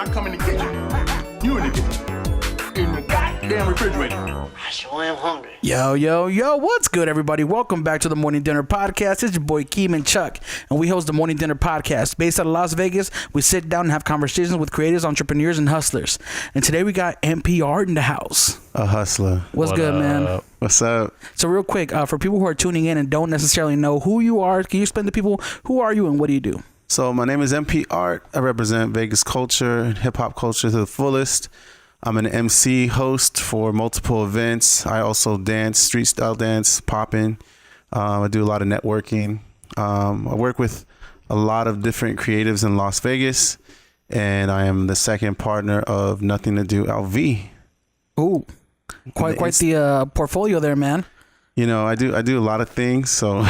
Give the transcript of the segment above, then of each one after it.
I come in the kitchen. You in the kitchen. In the goddamn refrigerator. I sure am hungry. Yo, what's good, everybody? Welcome back to the Morning Dinner Podcast. It's your boy Keem Chuck, and we host the Morning Dinner Podcast. Based out of Las Vegas, we sit down and have conversations with creators, entrepreneurs, and hustlers. And today we got M.P.Art in the house. A hustler. What's good, man? What's up? So real quick, for people who are tuning in and don't necessarily know who you are, can you explain to people who are you and what do you do? So my name is M.P.Art. I represent Vegas culture and hip-hop culture to the fullest. I'm an MC host for multiple events. I also dance, street style dance, popping. I do a lot of networking. I work with a lot of different creatives in Las Vegas, and I am the second partner of Nothing to Do LV. Ooh, quite the portfolio there, man. You know, I do a lot of things. So,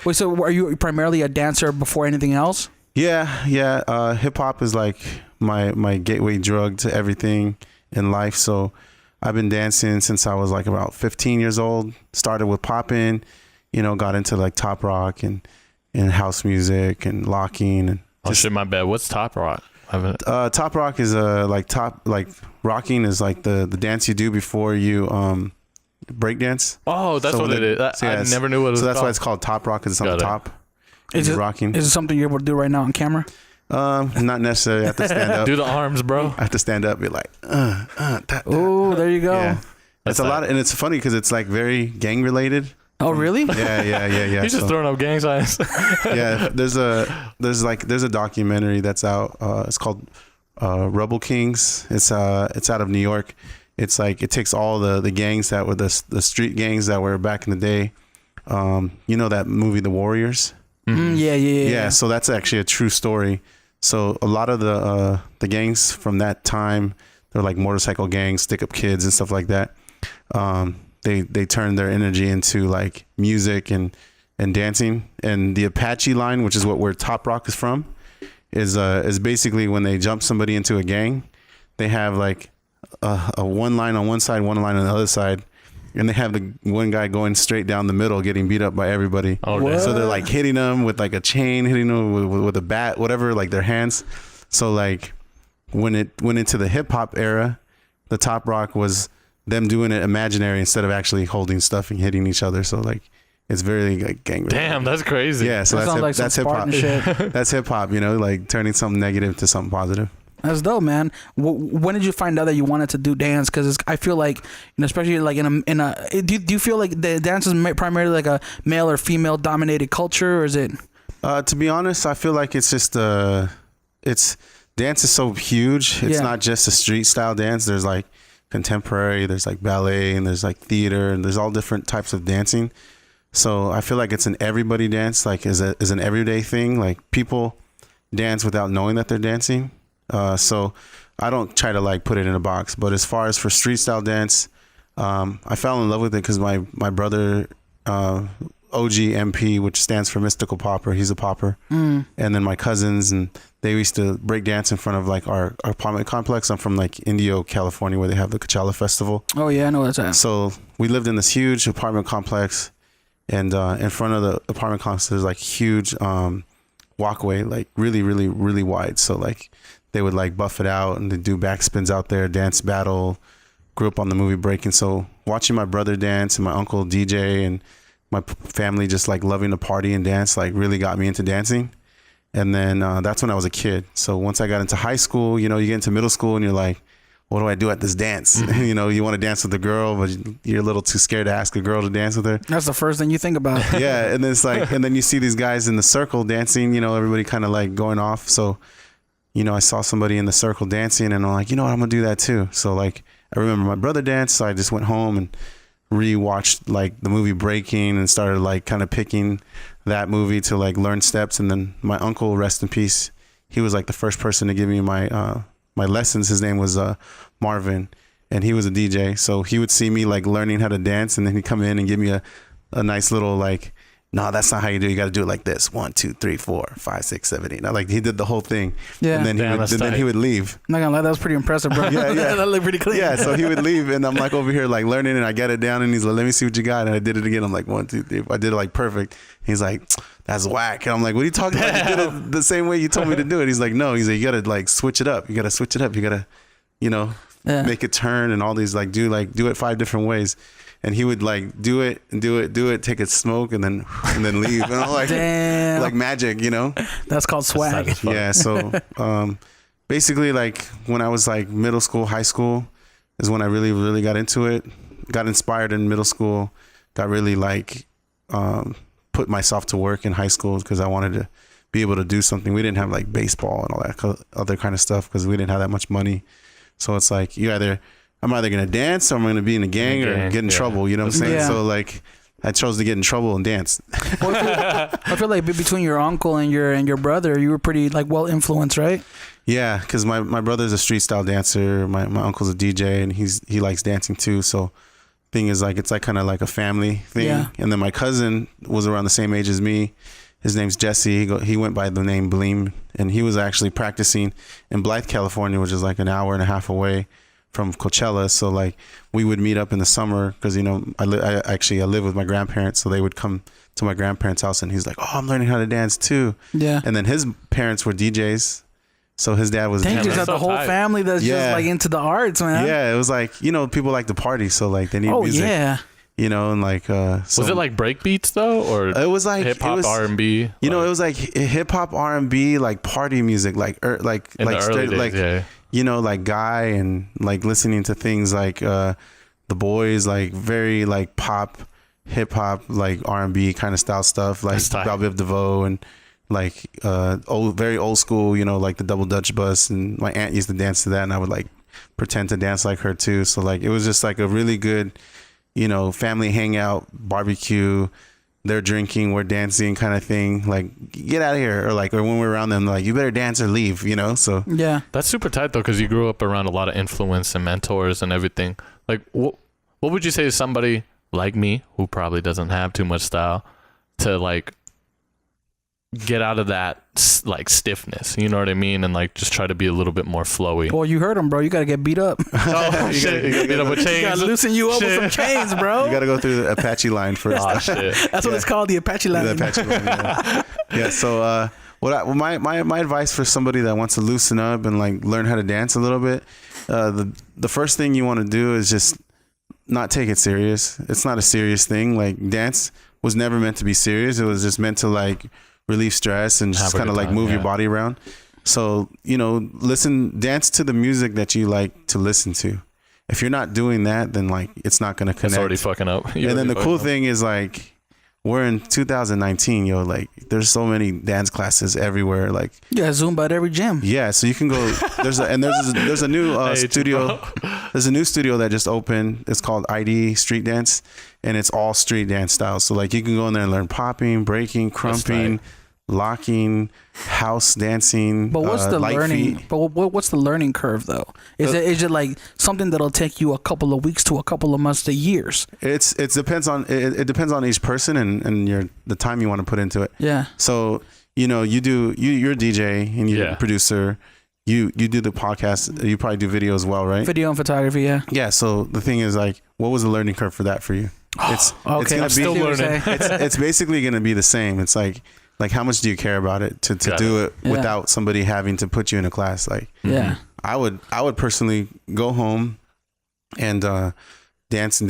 wait, so are you primarily a dancer before anything else? Yeah. Hip hop is like my gateway drug to everything in life. So I've been dancing since I was like about 15 years old. Started with popping, got into like top rock and house music and locking and shit, my bad. What's top rock? Top rock is rocking is like the dance you do before you break dance. Oh, that's what it is. I never knew what it was. So that's called. why it's called top rock, because it's on the top. Is it rocking? Is it something you're able to do right now on camera? Not necessarily. I have to stand up. Do the arms, bro. I have to stand up. Be like, Oh, there you go. Yeah. It's a lot, and it's funny because it's like very gang related. Oh, really? Yeah. He's just throwing up gang signs. Yeah, there's a documentary that's out. It's called Rebel Kings. It's out of New York. It's like it takes all the gangs that were the street gangs that were back in the day. That movie The Warriors. Mm-hmm. Yeah. So that's actually a true story. So a lot of the gangs from that time, they're like motorcycle gangs, stick up kids and stuff like that. They turned their energy into like music and dancing. And the Apache line, which is where top rock is from, is basically when they jump somebody into a gang, they have like a one line on one side, one line on the other side. And they have the one guy going straight down the middle, getting beat up by everybody. Oh, so they're like hitting them with like a chain, hitting them with a bat, whatever, like their hands. So like when it went into the hip hop era, the top rock was them doing it imaginary instead of actually holding stuff and hitting each other. So like it's very like gang related. Damn, that's crazy. Yeah, so that's hip hop. That's hip hop, like turning something negative to something positive. That's dope, man. When did you find out that you wanted to do dance? Because I feel like, especially like in a do you feel like the dance is primarily like a male or female dominated culture, or is it? To be honest, I feel like it's just dance is so huge. It's not just a street style dance. There's like contemporary, there's like ballet, and there's like theater, and there's all different types of dancing. So I feel like it's an everybody dance, like is an everyday thing. Like people dance without knowing that they're dancing. So I don't try to like put it in a box, but as far as for street style dance, I fell in love with it because my brother, OG MP, which stands for Mystical Popper, he's a popper. And then my cousins, and they used to break dance in front of like our apartment complex. I'm from like Indio, California, where they have the Coachella Festival. Oh yeah, I know that's at. So we lived in this huge apartment complex, and in front of the apartment complex, there's like huge walkway, like really, really, really wide. So like they would like buff it out and they do backspins out there, dance battle. Grew up on the movie Breaking. So watching my brother dance and my uncle DJ and my family just like loving to party and dance, like really got me into dancing. And then that's when I was a kid. So once I got into high school, you get into middle school and you're like, what do I do at this dance? Mm-hmm. You want to dance with a girl, but you're a little too scared to ask a girl to dance with her. That's the first thing you think about. Yeah. And then it's like, and then you see these guys in the circle dancing, everybody kind of like going off. So I saw somebody in the circle dancing and I'm like, I'm going to do that too. So like, I remember my brother danced. So I just went home and rewatched like the movie Breaking and started like kind of picking that movie to like learn steps. And then my uncle, rest in peace, he was like the first person to give me my lessons. His name was Marvin, and he was a DJ. So he would see me like learning how to dance, and then he'd come in and give me a nice little like no, that's not how you do it. You got to do it like this. 1, 2, 3, 4, 5, 6, 7, 8. Like he did the whole thing. Yeah. And then he would leave. I'm not gonna lie, that was pretty impressive, bro. Yeah. That looked pretty clean. Yeah, so he would leave, and I'm like over here like learning, and I get it down, and he's like, let me see what you got, and I did it again. I'm like 1, 2, 3. I did it like perfect. He's like, that's whack, and I'm like, what are you talking about? You did it the same way you told me to do it. He's like, no. He's like, you gotta like switch it up. You gotta switch it up. You gotta, make it turn and all these like do it 5 different ways. And he would like do it, take a smoke, and then leave. And I'm like, damn, like magic, That's called swag. Yeah. So basically, like when I was like middle school, high school, is when I really, really got into it. Got inspired in middle school. Got really like put myself to work in high school because I wanted to be able to do something. We didn't have like baseball and all that other kind of stuff because we didn't have that much money. So it's like I'm either going to dance or I'm going to be in a gang or get in trouble. You know what I'm saying? Yeah. So like I chose to get in trouble and dance. Well, I feel like between your uncle and your brother, you were pretty like well influenced, right? Yeah, because my brother's a street style dancer. My uncle's a DJ and he likes dancing too. So thing is like it's like kind of like a family thing. Yeah. And then my cousin was around the same age as me. His name's Jesse. He went by the name Bleem, and he was actually practicing in Blythe, California, which is like an hour and a half away from Coachella. So like we would meet up in the summer because I live with my grandparents, so they would come to my grandparents' house, and he's like, oh, I'm learning how to dance too. Yeah. And then his parents were DJs, so his dad was. Dang, you just have the whole family that's just like into the arts, man. Yeah, it was like people like to party, so like they need music. Yeah. And like was it like break beats though, or it was like hip hop R&B? It was like hip hop R&B, like party music, like like Guy, and like listening to things like the Boys, like very like pop, hip hop, like R&B kind of style stuff, like Bell Biv DeVoe, and like very old school, like the Double Dutch Bus, and my aunt used to dance to that, and I would like pretend to dance like her too. So like it was just like a really good family hangout, barbecue, they're drinking, we're dancing kind of thing. Like, get out of here. Or when we're around them, like, you better dance or leave, So, yeah. That's super tight, though, because you grew up around a lot of influence and mentors and everything. Like, what would you say to somebody like me, who probably doesn't have too much style, to, like, get out of that like stiffness, you know what I mean, and like just try to be a little bit more flowy? Well, you heard him, bro. You gotta get beat up. You gotta beat up with chains. You gotta loosen you up with some chains, bro. You gotta go through the Apache line first. Oh shit! That's what it's called, the Apache line. The Apache line. Yeah. So, my advice for somebody that wants to loosen up and like learn how to dance a little bit, the first thing you want to do is just not take it serious. It's not a serious thing. Like, dance was never meant to be serious. It was just meant to like relieve stress and just kind of like move your body around. So, dance to the music that you like to listen to. If you're not doing that, then like it's not going to connect. It's already fucking up. And then the cool thing is like we're in 2019, like there's so many dance classes everywhere. Like Zumba at every gym. Yeah, so you can go. There's a new studio. There's a new studio that just opened. It's called ID Street Dance, and it's all street dance styles. So like you can go in there and learn popping, breaking, crumping, locking, house dancing. But what's the learning? Feet. But what's the learning curve though? Is it like something that'll take you a couple of weeks to a couple of months to years? It depends on each person and the time you want to put into it. Yeah. So you're a DJ and you're a producer. You do the podcast. You probably do video as well, right? Video and photography, yeah. Yeah. So the thing is, like, what was the learning curve for that for you? It's okay. It's still learning. It's basically gonna be the same. It's like how much do you care about it to do it without somebody having to put you in a class? Like, I would personally go home and dance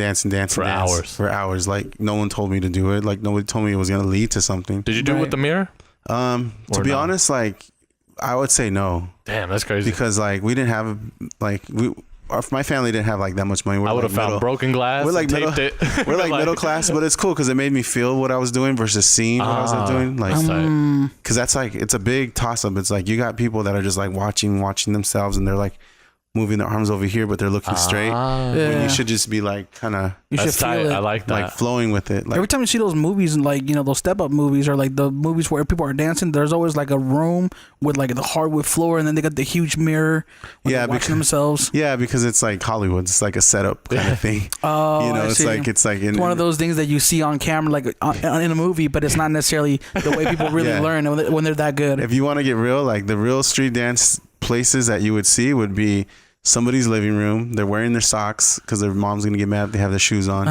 for hours. Like, no one told me to do it. Like, nobody told me it was gonna lead to something. Did you do it with the mirror? To be honest, like, I would say no. Damn, that's crazy. Because like we didn't have my family didn't have like that much money. I would have found broken glass. We're like taped it. We're like middle class, but it's cool because it made me feel what I was doing versus seeing what I was doing. Like, because that's like it's a big toss up. It's like you got people that are just like watching themselves, and they're like, moving their arms over here, but they're looking straight. When you should just be like kind of. You should feel it. I like that. Like flowing with it. Like, every time you see those movies and like, you know, those step up movies or like the movies where people are dancing, there's always like a room with like the hardwood floor and then they got the huge mirror when they're watching themselves. Yeah, because it's like Hollywood. It's like a setup kind of thing. Oh, you know, it's like one of those things that you see on camera, like in a movie, but it's not necessarily the way people really learn when they're that good. If you want to get real, like the real street dance places that you would see would be somebody's living room. They're wearing their socks because their mom's gonna get mad if they have their shoes on.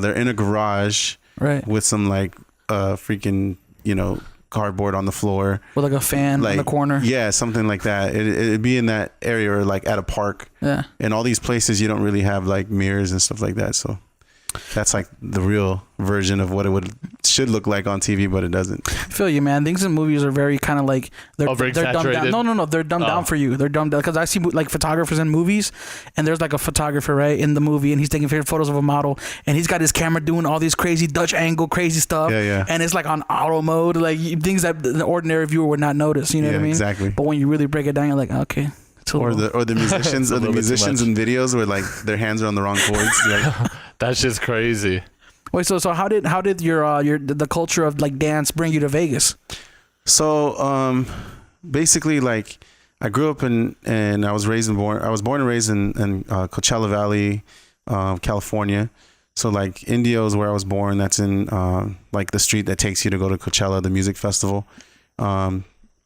They're in a garage, right, with some like freaking, you know, cardboard on the floor with like a fan like, in the corner. Yeah, something like that. It'd be in that area or like at a park. Yeah. And all these places you don't really have like mirrors and stuff like that. So that's like the real version of what it should look like on TV, but it doesn't. I feel you, man. Things in movies are very kind of like they're dumbed down. No, they're dumbed down for you. They're dumbed down because I see like photographers in movies, and there's like a photographer right in the movie, and he's taking photos of a model, and he's got his camera doing all these crazy Dutch angle, crazy stuff. Yeah. And it's like on auto mode, like things that the ordinary viewer would not notice. You know what I mean? Exactly. But when you really break it down, you're like, okay. Or the musicians in videos where like their hands are on the wrong chords. Like, that's just crazy. Wait, so how did your the culture of like dance bring you to Vegas? So basically, like I grew up and I was born and raised in Coachella Valley, California. So like Indio is where I was born. That's in like the street that takes you to go to Coachella, the music festival. I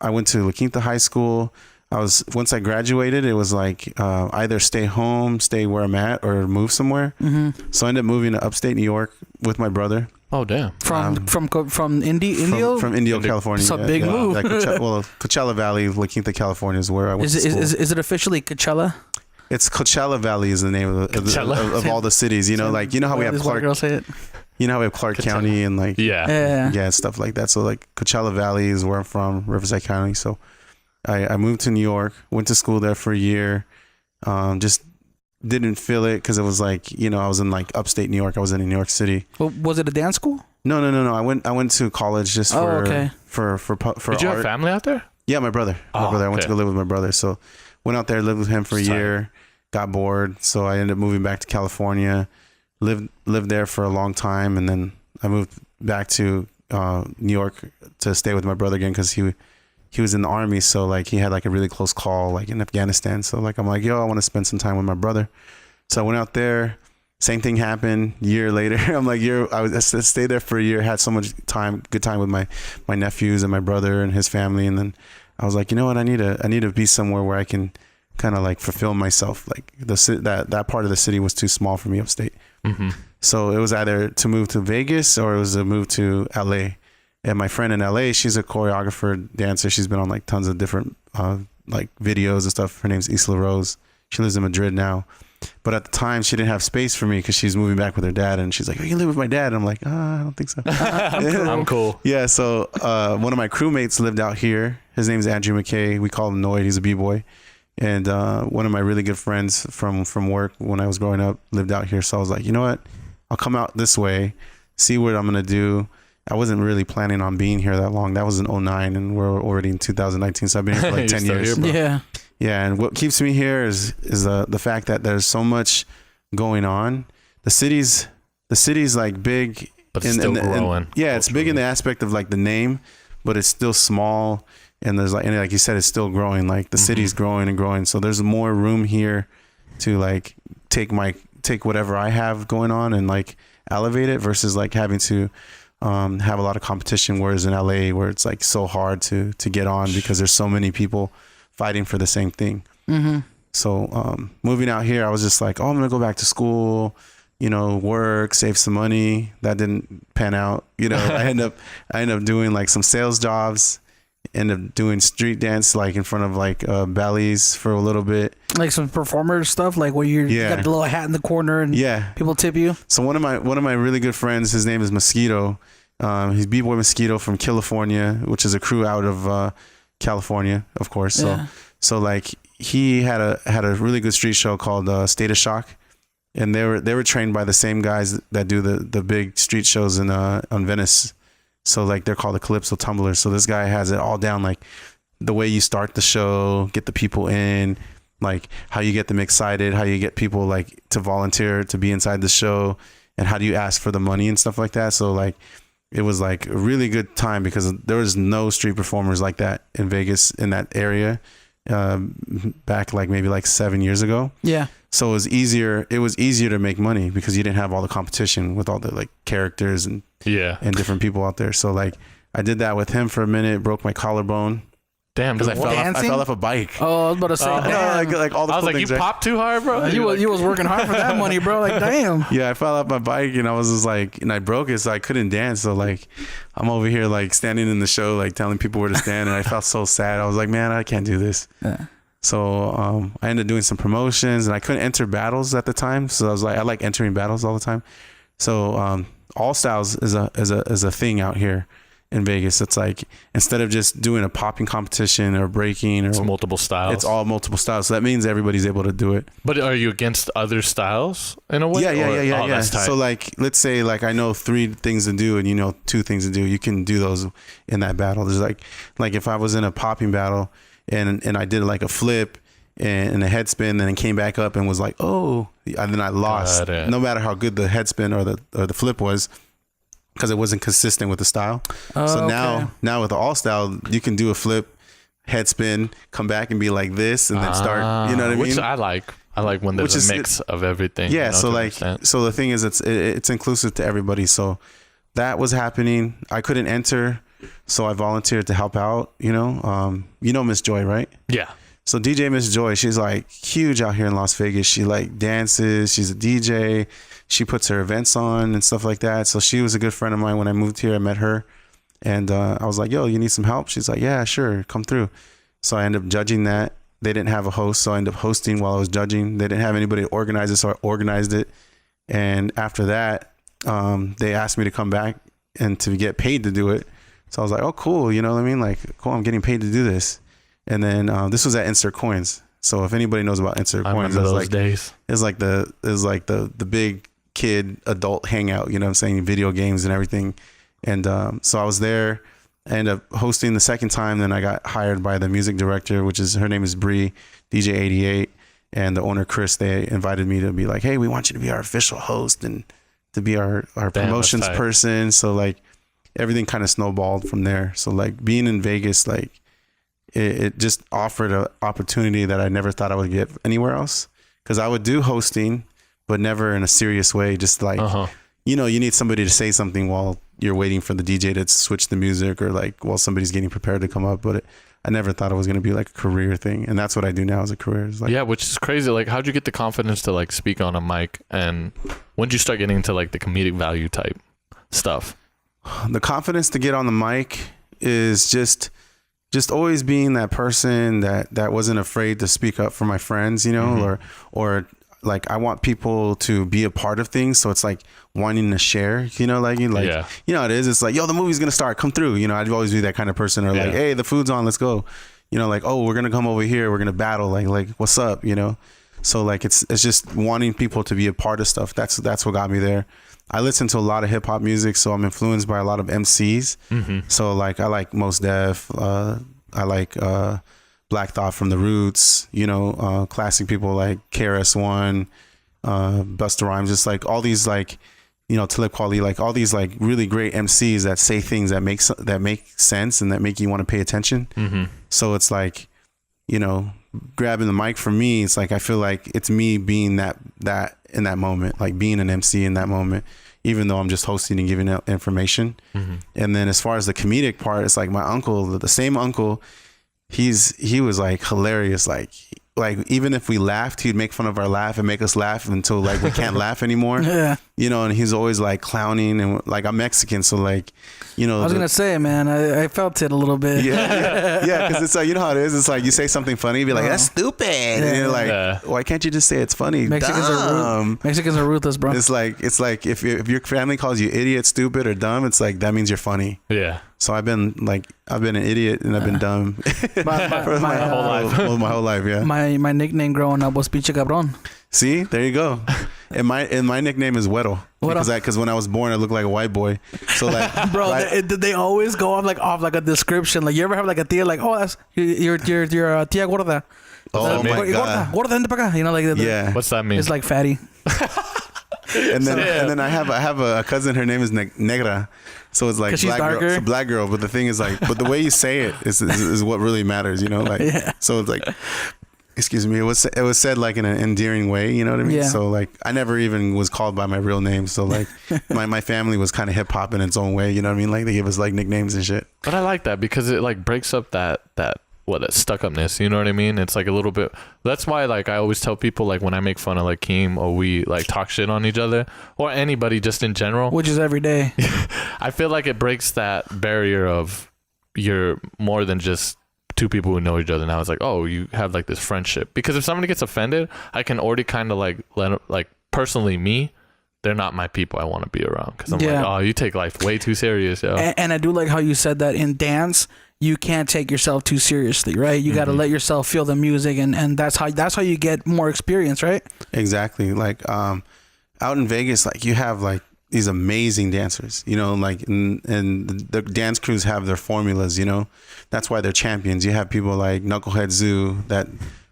went to La Quinta High School. Once I graduated, it was like either stay home, stay where I'm at, or move somewhere. Mm-hmm. So I ended up moving to upstate New York with my brother. Oh damn! From Indio? From Indio, California. It's a big move. Like Coachella Valley, La Quinta, California is where I went to school. Is it officially Coachella? It's Coachella Valley is the name of all the cities. You know, like you know how we have Clark. Girl say it. You know how we have Clark County and like stuff like that. So like Coachella Valley is where I'm from, Riverside County. So I moved to New York, went to school there for a year, just didn't feel it because it was like, you know, I was in like upstate New York. I was in New York City. Well, was it a dance school? No. I went to college just for Did you have family out there? Yeah, my brother. I went to go live with my brother. So went out there, lived with him for a year, got bored. So I ended up moving back to California, lived there for a long time. And then I moved back to New York to stay with my brother again because he was in the army, so like he had like a really close call like in Afghanistan. So like I'm like, I want to spend some time with my brother. So I went out there. Same thing happened. Year later, I'm like, I stayed there for a year. Had so much good time with my nephews and my brother and his family. And then I was like, you know what? I need to be somewhere where I can kind of like fulfill myself. Like that part of the city was too small for me upstate. Mm-hmm. So it was either to move to Vegas or it was to move to LA. And my friend in LA, she's a choreographer, dancer. She's been on like tons of different like videos and stuff. Her name's Isla Rose. She lives in Madrid now. But at the time, she didn't have space for me because she's moving back with her dad. And she's like, you can live with my dad. And I'm like, I don't think so. I'm cool. Yeah. So one of my crewmates lived out here. His name's Andrew McKay. We call him Noid. He's a B-boy. And one of my really good friends from work when I was growing up lived out here. So I was like, you know what? I'll come out this way, see what I'm going to do. I wasn't really planning on being here that long. That was in 2009 and we're already in 2019. So I've been here for like 10 years. Here, Yeah. And what keeps me here is the fact that there's so much going on. The city's like big. But it's still growing. It's big in the aspect of like the name, but it's still small. And there's like you said, it's still growing. Like the city's growing and growing. So there's more room here to like take whatever I have going on and like elevate it versus like having to have a lot of competition, whereas in LA where it's like so hard to get on because there's so many people fighting for the same thing. Mm-hmm. So moving out here, I was just like, I'm gonna go back to school, you know, work, save some money. That didn't pan out. You know, I end up doing like some sales jobs, end up doing street dance like in front of like ballets for a little bit, like some performer stuff, like where you got the little hat in the corner and people tip you. So one of my really good friends, his name is Mosquito. He's B-boy Mosquito from California, which is a crew out of California, of course. So like he had a really good street show called State of Shock, and they were trained by the same guys that do the big street shows on Venice. So like they're called the Calypso Tumblers. So this guy has it all down, like the way you start the show, get the people in, like how you get them excited, how you get people like to volunteer to be inside the show, and how do you ask for the money and stuff like that. So like it was like a really good time because there was no street performers like that in Vegas in that area back like maybe like 7 years ago. Yeah. So it was easier to make money because you didn't have all the competition with all the like characters and different people out there. So like I did that with him for a minute, broke my collarbone. Damn, because I fell off a bike. Oh, I was about to say, damn. like all the I was like, you popped too hard, bro. You was working hard for that money, bro. Like, damn. Yeah, I fell off my bike and I was just like, and I broke it, so I couldn't dance. So like, I'm over here like standing in the show, like telling people where to stand, and I felt so sad. I was like, man, I can't do this. Yeah. So I ended up doing some promotions, and I couldn't enter battles at the time. So I was like, I like entering battles all the time. So All Styles is a thing out here in Vegas. It's like instead of just doing a popping competition or breaking, or it's multiple styles. It's all multiple styles. So that means everybody's able to do it. But are you against other styles in a way? Yeah. So like, let's say like I know 3 things to do and you know 2 things to do. You can do those in that battle. There's like if I was in a popping battle and I did like a flip and a head spin, then it came back up and was like, oh, and then I lost. No matter how good the head spin or the flip was, because it wasn't consistent with the style. So now with the All Style, you can do a flip, head spin, come back and be like this, and then start. You know what I mean? Which I like. I like when there's a mix of everything. Yeah. So like, so the thing is, it's inclusive to everybody. So that was happening. I couldn't enter, so I volunteered to help out. You know Miss Joy, right? Yeah. So DJ Miss Joy, she's like huge out here in Las Vegas. She like dances. She's a DJ. She puts her events on and stuff like that. So she was a good friend of mine when I moved here. I met her and I was like, yo, you need some help? She's like, yeah, sure. Come through. So I ended up judging that. They didn't have a host, so I ended up hosting while I was judging. They didn't have anybody to organize it, so I organized it. And after that, they asked me to come back and to get paid to do it. So I was like, oh, cool. You know what I mean? Like, cool, I'm getting paid to do this. And then this was at Insert Coins. So if anybody knows about Insert Coins, it's like days. It's like the big kid adult hangout, you know what I'm saying, video games and everything. And so I was there. I ended up hosting the second time. Then I got hired by the music director, her name is Bree, DJ 88, and the owner Chris. They invited me to be like, hey, we want you to be our official host and to be our promotions person. So like everything kind of snowballed from there. So like being in Vegas, like it just offered an opportunity that I never thought I would get anywhere else, because I would do hosting but never in a serious way. Just like, you need somebody to say something while you're waiting for the DJ to switch the music, or like while somebody's getting prepared to come up. But I never thought it was going to be like a career thing. And that's what I do now as a career. It's like, yeah, which is crazy. Like, how'd you get the confidence to like speak on a mic? And when did you start getting into like the comedic value type stuff? The confidence to get on the mic is just always being that person that wasn't afraid to speak up for my friends, or like I want people to be a part of things. So it's like wanting to share, you know it is. It's like, yo, the movie's going to start, come through. I'd always be that kind of person, or like, hey, the food's on, let's go. Like, oh, we're going to come over here. We're going to battle. Like, what's up? So like, it's just wanting people to be a part of stuff. That's what got me there. I listen to a lot of hip hop music, so I'm influenced by a lot of MCs. So like, I like Mos Def. I like, Black Thought from the Roots, classic people like KRS-One, Busta Rhymes, just like all these like, Talib Kweli, like all these like really great MCs that say things that make sense and that make you want to pay attention. So it's like, grabbing the mic for me, it's like I feel like it's me being that in that moment, like being an MC in that moment, even though I'm just hosting and giving out information. And then as far as the comedic part, it's like my uncle, the same uncle. He was like hilarious. Like even if we laughed, he'd make fun of our laugh and make us laugh until like we can't laugh anymore. Yeah. And he's always like clowning, and like I'm Mexican, so like, I was gonna say, man, I felt it a little bit. Yeah, because it's like, how it is. It's like you say something funny, be like, that's stupid, and you're like, why can't you just say it's funny? Mexicans are ruthless, bro. It's like if your family calls you idiot, stupid, or dumb, it's like that means you're funny. Yeah. So I've been an idiot and I've been dumb for my whole life. My whole life, yeah. My nickname growing up was Pinche Cabron. See, there you go. And my nickname is Güero because when I was born I looked like a white boy. So like, bro, they always go off like a description. Like you ever have like a tia like, oh, that's your tia gorda. Oh my god, gorda, vente pa acá. You know, like yeah. What's that mean? It's like fatty. And then I have a cousin. Her name is Negra, so it's like black girl. It's a black girl. But the thing is like, but the way you say it is what really matters. You know, like so it's like. Excuse me. It was said like in an endearing way. You know what I mean? Yeah. So like I never even was called by my real name. So like my family was kind of hip hop in its own way. You know what I mean? Like they give us like nicknames and shit. But I like that because it like breaks up that stuck upness. You know what I mean? It's like a little bit. That's why like I always tell people like when I make fun of like Keem or we like talk shit on each other or anybody just in general, which is every day. I feel like it breaks that barrier of you're more than just two people who know each other. Now it's like, oh, you have like this friendship. Because if somebody gets offended, I can already kind of like like personally me, they're not my people I want to be around. Because I'm like, oh, you take life way too serious, yo. And I do like how you said that in dance, you can't take yourself too seriously, right? You got to let yourself feel the music, and that's how you get more experience, right? Exactly. Like out in Vegas, like you have like these amazing dancers, you know, like and the dance crews have their formulas, you know. That's why they're champions. You have people like Knucklehead Zoo that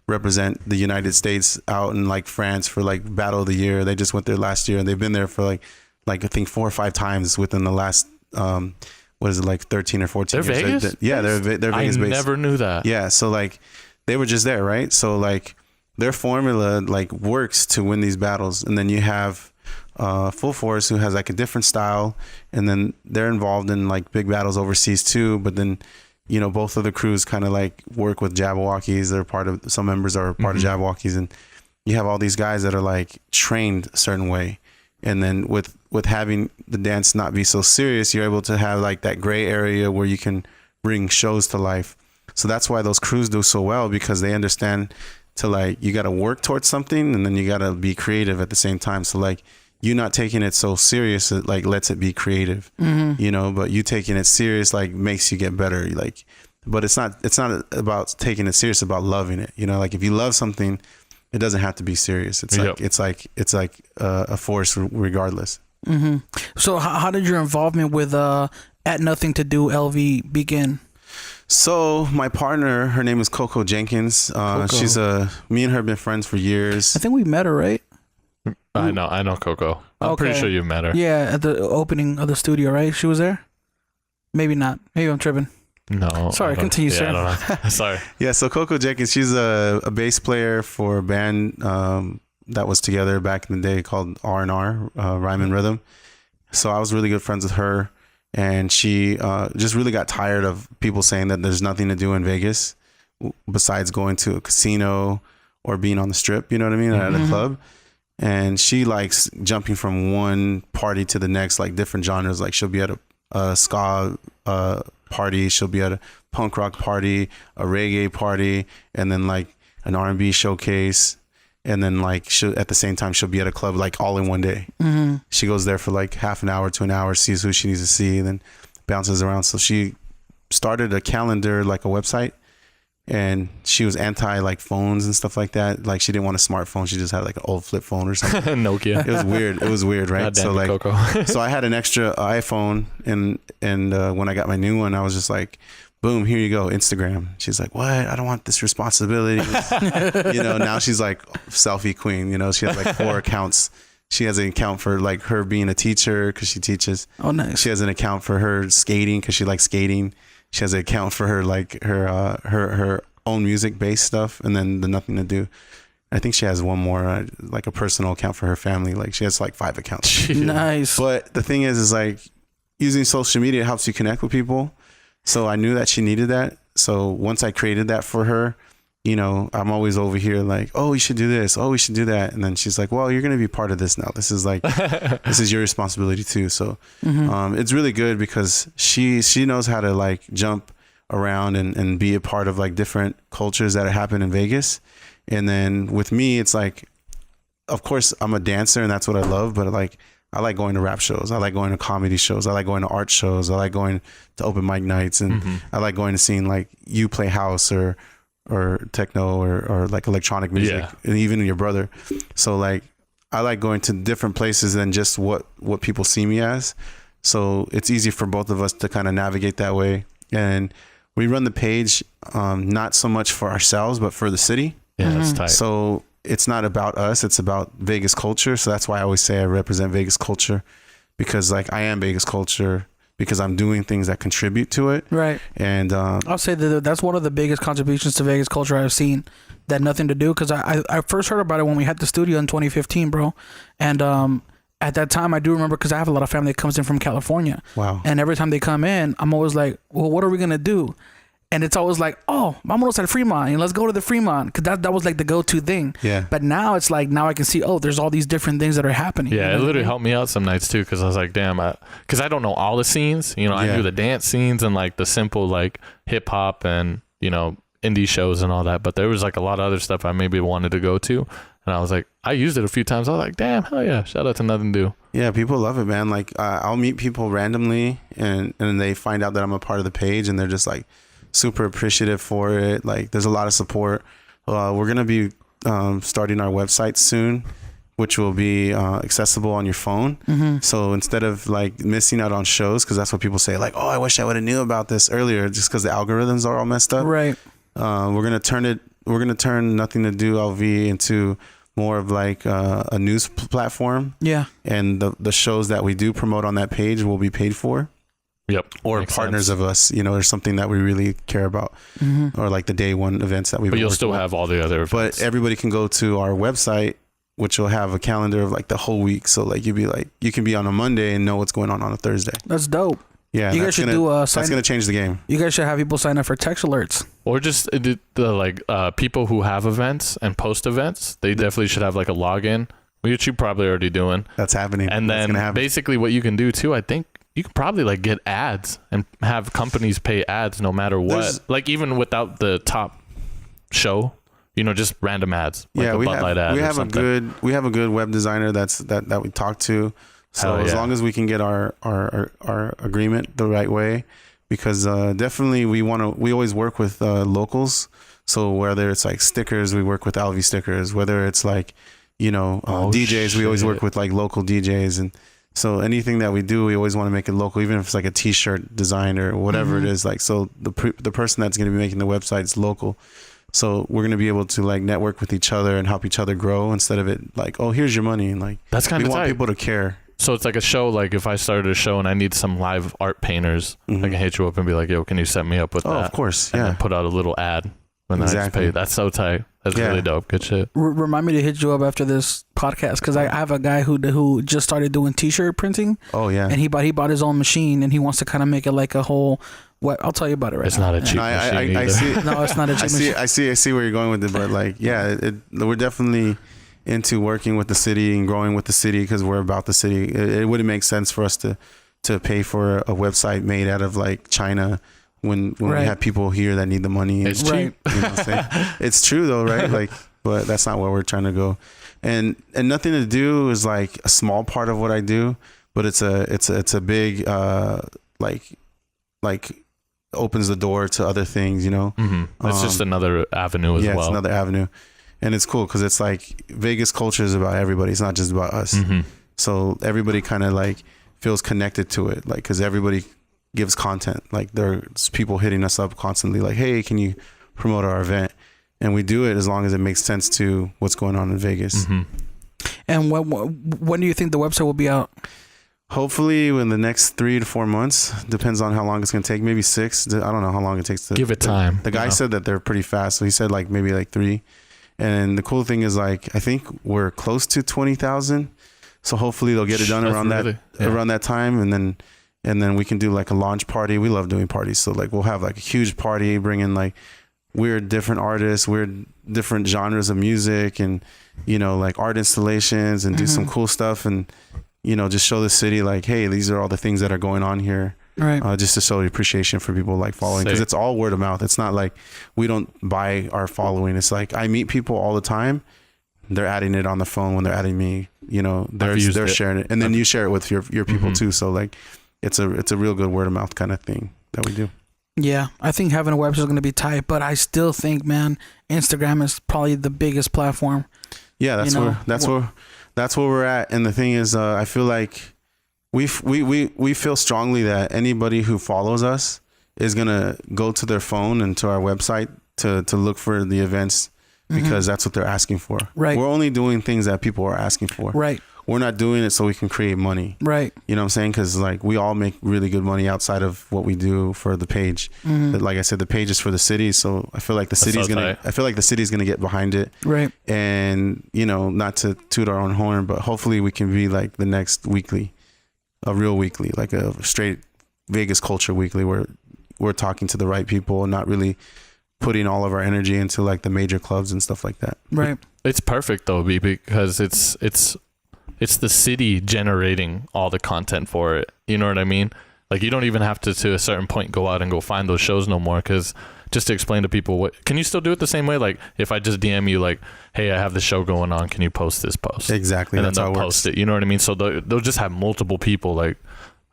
represent the United States out in like France for like Battle of the Year. They just went there last year and they've been there for like I think 4 or 5 times within the last what is it, like 13 or 14 they're years. Vegas? They're Vegas based. I never knew that. Yeah, so like they were just there, right? So like their formula like works to win these battles. And then you have Full Force who has like a different style, and then they're involved in like big battles overseas too. But then, you know, both of the crews kind of like work with Jabberwockies. They're part of, some members are part of Jabberwockies, and you have all these guys that are like trained a certain way. And then with having the dance not be so serious, you're able to have like that gray area where you can bring shows to life. So that's why those crews do so well, because they understand to like, you got to work towards something and then you got to be creative at the same time. So like, you not taking it so serious, it like lets it be creative, you know, but you taking it serious, like makes you get better. Like, but it's not about taking it serious, about loving it. You know, like if you love something, it doesn't have to be serious. It's like, it's like a force regardless. So how did your involvement with At Nothing to Do LV begin? So my partner, her name is Coco Jenkins. She's me and her have been friends for years. I think we met her, right? I know Coco. I'm pretty sure you've met her. Yeah, at the opening of the studio, right? She was there? Maybe not. Maybe I'm tripping. No. Sorry, continue, sir. I don't know. Sorry. Yeah, so Coco Jenkins, she's a bass player for a band that was together back in the day called R&R, Rhyme and Rhythm. So I was really good friends with her, and she just really got tired of people saying that there's nothing to do in Vegas besides going to a casino or being on the strip, you know what I mean, at a club. And she likes jumping from one party to the next, like different genres. Like she'll be at a ska party, she'll be at a punk rock party, a reggae party, and then like an R&B showcase, and then like at the same time she'll be at a club like all in one day. She goes there for like half an hour to an hour, sees who she needs to see, and then bounces around. So she started a calendar, like a website, and she was anti like phones and stuff like that. Like she didn't want a smartphone, she just had like an old flip phone or something. Nokia. It was weird, right? God damn so like Coco. so I had an extra iPhone, and when I got my new one, I was just like, boom, here you go, Instagram. She's like, what? I don't want this responsibility. You know, now she's like selfie queen, you know, she has like 4 accounts. She has an account for like her being a teacher because she teaches. Oh, nice. She has an account for her skating because she likes skating. She has an account for her like her own music based stuff, and then the Nothing to Do. I think she has one more like a personal account for her family. Like she has like 5 accounts. Nice. But the thing is like using social media helps you connect with people. So I knew that she needed that. So once I created that for her, you know, I'm always over here like, oh, you should do this. Oh, we should do that. And then she's like, well, you're going to be part of this now. This is like, this is your responsibility too. So it's really good because she knows how to like jump around and be a part of like different cultures that happen in Vegas. And then with me, it's like, of course I'm a dancer and that's what I love, but like, I like going to rap shows. I like going to comedy shows. I like going to art shows. I like going to open mic nights, and I like going to seeing like you play house or techno or like electronic music, and even your brother. So like I like going to different places than just what people see me as. So it's easy for both of us to kind of navigate that way. And we run the page not so much for ourselves, but for the city. Yeah, that's tight. So it's not about us. It's about Vegas culture. So that's why I always say I represent Vegas culture, because like I am Vegas culture because I'm doing things that contribute to it. Right. And I'll say that that's one of the biggest contributions to Vegas culture I've seen. That nothing to do, because I first heard about it when we had the studio in 2015, bro. And at that time, I do remember, because I have a lot of family that comes in from California. Wow. And every time they come in, I'm always like, well, what are we going to do? And it's always like, oh, vámonos al Fremont, and let's go to the Fremont, because that was like the go-to thing. Yeah. But now it's like, now I can see, oh, there's all these different things that are happening. Yeah, you know it what I literally mean? helped me out some nights too, because I was like, damn, because I don't know all the scenes. You know, I Yeah. knew the dance scenes and like the simple like hip hop and, you know, indie shows and all that, but there was like a lot of other stuff I maybe wanted to go to, and I was like, I used it a few times. I was like, damn, hell yeah, shout out to Nothing to Do. Yeah, people love it, man. Like I'll meet people randomly, and they find out that I'm a part of the page, and they're just like super appreciative for it. Like there's a lot of support. We're gonna be starting our website soon, which will be accessible on your phone. Mm-hmm. So instead of like missing out on shows, because that's what people say, like, oh, I wish I would have knew about this earlier, just because the algorithms are all messed up. Right. We're gonna turn Nothing to Do LV into more of like a news platform. Yeah. And the shows that we do promote on that page will be paid for. Yep. Or Makes partners sense. of us, you know, there's something that we really care about, or like the day one events that we. But you'll still have all the other events. But everybody can go to our website, which will have a calendar of like the whole week. So like you can be on a Monday and know what's going on a Thursday. That's dope. Yeah, You guys should do a that's gonna change the game. You guys should have people sign up for text alerts. Or just the people who have events and post events, they definitely should have like a login, which you're probably already doing. That's happening. And That's then gonna happen. basically what you can do too, I think you could probably like get ads and have companies pay ads no matter what. There's- like even without the top show, you know, just random ads. Like yeah, a we Bud Light ad we or have something. we have a good web designer that we talk to. So Hell as yeah. long as we can get our agreement the right way, because definitely we always work with locals. So whether it's like stickers, we work with Alvi stickers. Whether it's like, you know, DJs, we always work with like local DJs. And so anything that we do, we always want to make it local, even if it's like a T-shirt design or whatever it is. Like, so the person that's going to be making the website is local. So we're going to be able to like network with each other and help each other grow, instead of it like, oh, here's your money. And like, That's kind we of want tight. people to care. So it's like a show. Like if I started a show and I need some live art painters, I can hit you up and be like, yo, can you set me up with Oh, that? of course. And Yeah. then put out a little ad. When I just Exactly. pay. That's so tight. That's Yeah. really dope. Good shit. Remind me to hit you up after this podcast, because I have a guy who just started doing T-shirt printing, Oh yeah. and he bought his own machine, and he wants to kind of make it like a whole. What I'll tell you about it right It's now. not a cheap machine I either. see. No, it's not a cheap machine. I see where you're going with it, but like, yeah, we're definitely into working with the city and growing with the city, because we're about the city. It wouldn't make sense for us to pay for a website made out of like China when Right. we have people here that need the money. It's Right. cheap. You know what I'm saying? It's true though, right? Like, but that's not where we're trying to go. And Nothing to Do is like a small part of what I do, but it's a big like opens the door to other things, you know. It's just another avenue as Yeah, well. it's another avenue, and it's cool because it's like Vegas culture is about everybody. It's not just about us. So everybody kind of like feels connected to it, like because everybody gives content. Like there's people hitting us up constantly, like, "Hey, can you promote our event?" And we do it as long as it makes sense to what's going on in Vegas. And when do you think the website will be out? Hopefully in the next 3 to 4 months. Depends on how long it's gonna take. Maybe 6. I don't know how long it takes to Give it time. The guy said that they're pretty fast, so he said like maybe like 3. And the cool thing is like I think we're close to 20,000. So hopefully they'll get it done That's around really- around that time, and then we can do like a launch party. We love doing parties, so like we'll have like a huge party, bring in like weird different artists, weird different genres of music, and you know like art installations, and do some cool stuff, and you know just show the city like, hey, these are all the things that are going on here. Right. Just to show the appreciation for people like following, because Sick. it's all word of mouth. It's not like we don't buy our following. It's like I meet people all the time. They're adding it on the phone when they're adding me. You know, they're used it. sharing it, and then you share it with your people too. So like, it's a real good word of mouth kind of thing that we do. Yeah, I think having a website is going to be tight, but I still think, man, Instagram is probably the biggest platform. Yeah, that's You know, that's where we're at. And the thing is, I feel like we feel strongly that anybody who follows us is gonna go to their phone and to our website to look for the events because that's what they're asking for. Right. We're only doing things that people are asking for. Right. We're not doing it so we can create money. Right. You know what I'm saying? Because like we all make really good money outside of what we do for the page. But like I said, the page is for the city, so I feel like the city's gonna get behind it. Right. And you know, not to toot our own horn, but hopefully we can be like the next weekly, a real weekly, like a straight Vegas culture weekly, where we're talking to the right people and not really putting all of our energy into like the major clubs and stuff like that. Right. It's perfect though, because it's the city generating all the content for it. You know what I mean? Like you don't even have to a certain point go out and go find those shows no more. Because just to explain to people, what can you still do it the same way? Like if I just DM you like, hey, I have this show going on, can you post this post? Exactly. And that's then how they'll it post works. it. You know what I mean? So they'll just have multiple people. Like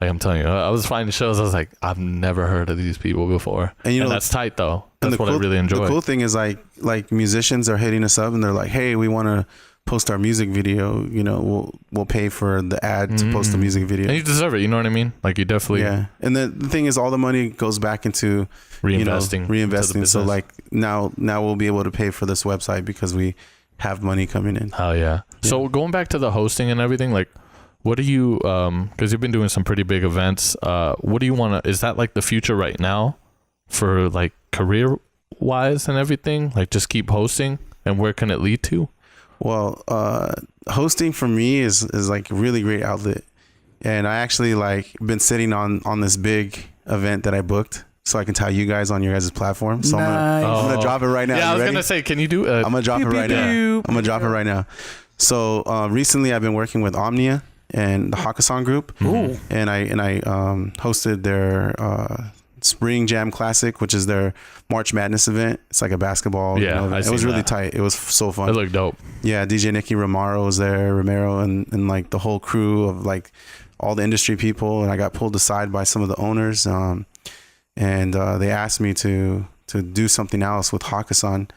I'm telling you, I was finding shows. I was like, I've never heard of these people before. And you know, that's tight though. That's what I really enjoy. The cool thing is like musicians are hitting us up and they're like, hey, we want to post our music video, you know, we'll pay for the ad to post the music video. And you deserve it, you know what I mean? Like you definitely. Yeah. And the thing is all the money goes back into reinvesting. So like now we'll be able to pay for this website because we have money coming in. Oh yeah. So going back to the hosting and everything, like what do you, cause you've been doing some pretty big events. What do you want to, is that like the future right now for like career wise and everything? Like just keep hosting, and where can it lead to? Well, hosting for me is like a really great outlet. And I actually like been sitting on this big event that I booked so I can tell you guys on your guys' platform. So Nice. I'm gonna drop it right now. Yeah, I was ready? gonna say, can you do I'm gonna drop it right now. Pew, I'm gonna drop it right now. So recently I've been working with Omnia and the Hakkasan group. Ooh. And I hosted their Spring Jam Classic, which is their March Madness event. It's like a basketball. It was really tight. It was so fun. It looked dope. Yeah, DJ Nicky Romero was there, and like the whole crew of like all the industry people. And I got pulled aside by some of the owners, and they asked me to do something else with Hakkasan.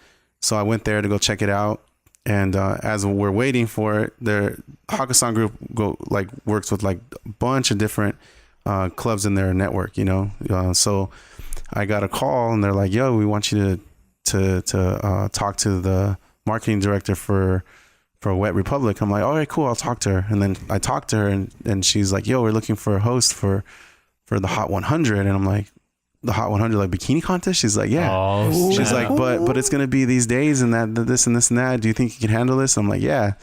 So I went there to go check it out. And as we're waiting for it, their Hakkasan group works with like a bunch of different clubs in their network, you know. So I got a call and they're like, "Yo, we want you to talk to the marketing director for Wet Republic." I'm like, "All right, cool, I'll talk to her." And then I talked to her and she's like, "Yo, we're looking for a host for the Hot 100." And I'm like, "The Hot 100 like bikini contest?" She's like, "Yeah." Oh, she's like, but it's gonna be these days and this and that. Do you think you can handle this? I'm like, "Yeah."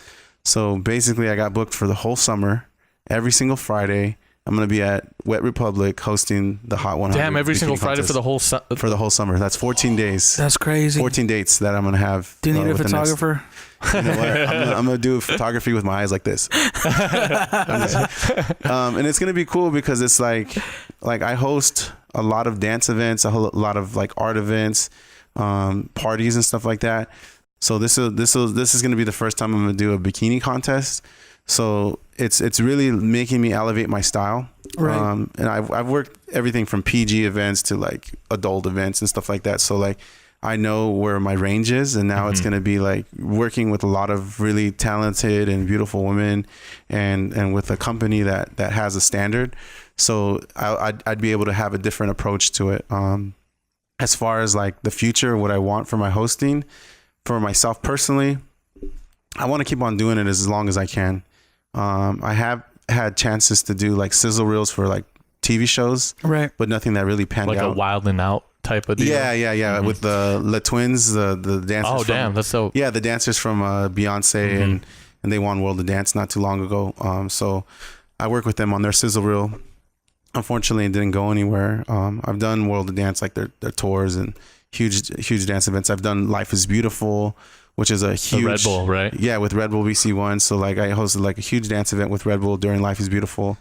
So basically, I got booked for the whole summer, every single Friday. I'm gonna be at Wet Republic hosting the Hot 100. Damn, every single Friday contest for the whole summer. That's 14 days. That's crazy. 14 dates that I'm gonna have. Do you need a photographer? You know what? I'm gonna do photography with my eyes like this. And it's gonna be cool because it's like I host a lot of dance events, a lot of like art events, parties and stuff like that. So this is gonna be the first time I'm gonna do a bikini contest. So it's really making me elevate my style. Right. And I've worked everything from PG events to like adult events and stuff like that. So like I know where my range is, and now it's going to be like working with a lot of really talented and beautiful women and with a company that has a standard. So I'd be able to have a different approach to it. As far as like the future, what I want for my hosting, for myself personally, I want to keep on doing it as long as I can. I have had chances to do like sizzle reels for like TV shows, right? But nothing that really panned out. Like a Wild 'N Out type of deal. Yeah. With the Le Twins, the dancers. Oh, damn, that's so. Yeah, the dancers from Beyonce and they won World of Dance not too long ago. So I work with them on their sizzle reel. Unfortunately, it didn't go anywhere. I've done World of Dance, like their tours and huge dance events. I've done Life is Beautiful, which is a huge Red Bull, right? Yeah, with Red Bull BC1. So like I hosted like a huge dance event with Red Bull during Life is Beautiful.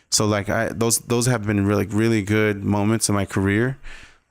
So like those have been really good moments in my career.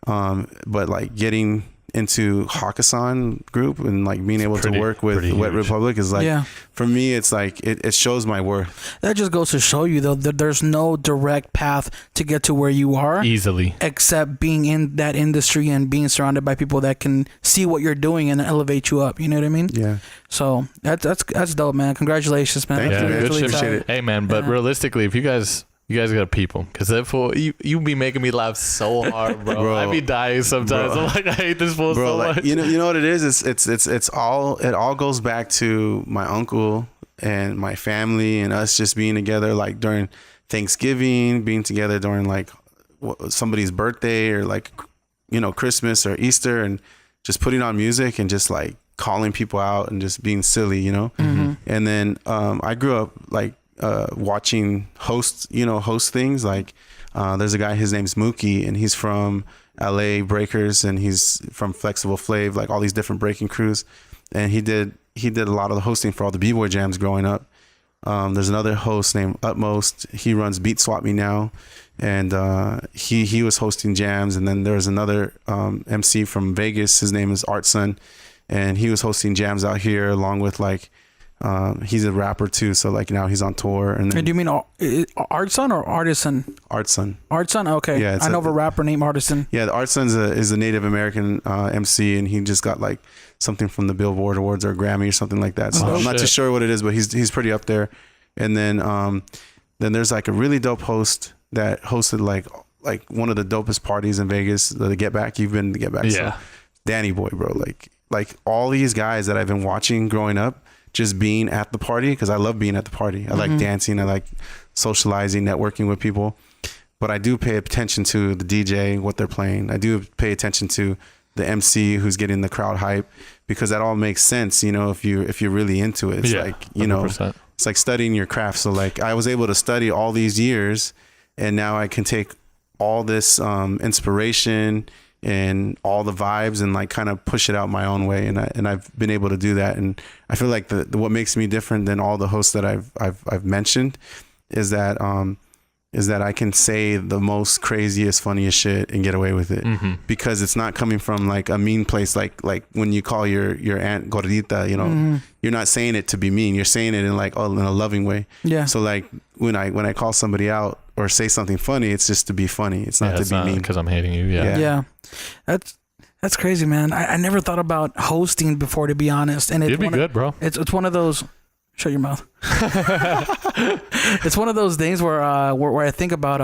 But like getting into Hakkasan group and like being able to work with Wet Republic is like, for me, it's like it shows my worth. That just goes to show you though that there's no direct path to get to where you are easily, except being in that industry and being surrounded by people that can see what you're doing and elevate you up. You know what I mean? Yeah. So that's dope, man. Congratulations, man. Thank you. Good Really appreciate it. Hey, man, but realistically, if you guys gotta peep him, because that fool, you be making me laugh so hard, bro. I be dying sometimes. I'm like, I hate this fool so much. You know what it is? It all goes back to my uncle and my family and us just being together, like during Thanksgiving, being together during like somebody's birthday or like, you know, Christmas or Easter, and just putting on music and just like calling people out and just being silly, you know. And then I grew up like watching host things like there's a guy, his name's Mookie, and he's from LA Breakers, and he's from Flexible Flav, like all these different breaking crews, and he did a lot of the hosting for all the B-boy jams growing up. There's another host named Utmost, he runs Beat Swap Me now, and he was hosting jams. And then there's another MC from Vegas, his name is Artson, and he was hosting jams out here along with like he's a rapper too, so like now he's on tour. And then, do you mean Artson or Artisan? Artson, okay. Yeah, I know of a rapper named Artisan. Yeah, the Artson is a Native American MC, and he just got like something from the Billboard Awards or Grammy or something like that. So I'm not too sure what it is, but he's pretty up there. And then there's like a really dope host that hosted like one of the dopest parties in Vegas, the Get Back. You've been to Get Back, yeah. So Danny Boy, bro. Like all these guys that I've been watching growing up, just being at the party, because I love being at the party. I like dancing. I like socializing, networking with people. But I do pay attention to the DJ, what they're playing. I do pay attention to the MC who's getting the crowd hype, because that all makes sense, you know, if you're really into it. It's like, you 100%. Know, it's like studying your craft. So like I was able to study all these years, and now I can take all this inspiration and all the vibes and like kind of push it out my own way. And I've been able to do that. And I feel like what makes me different than all the hosts that I've mentioned is that I can say the most craziest, funniest shit and get away with it, because it's not coming from like a mean place. Like when you call your aunt gordita, you know, you're not saying it to be mean. You're saying it in like in a loving way. Yeah. So like when I call somebody out or say something funny, it's just to be funny. It's not to be mean because I'm hating you. Yeah. That's crazy, man. I never thought about hosting before, to be honest. And you'd be good, bro. It's one of those. Shut your mouth. It's one of those things where I think about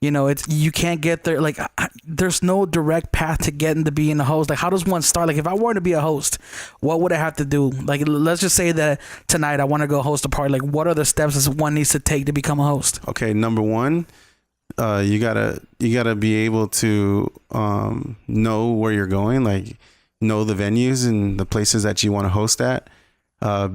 you know, it's you can't get there. Like there's no direct path to getting to being a host. Like how does one start? Like if I wanted to be a host, what would I have to do? Like let's just say that tonight I want to go host a party. Like what are the steps that one needs to take to become a host? Okay, number one, you gotta be able to know where you're going. Like know the venues and the places that you want to host at.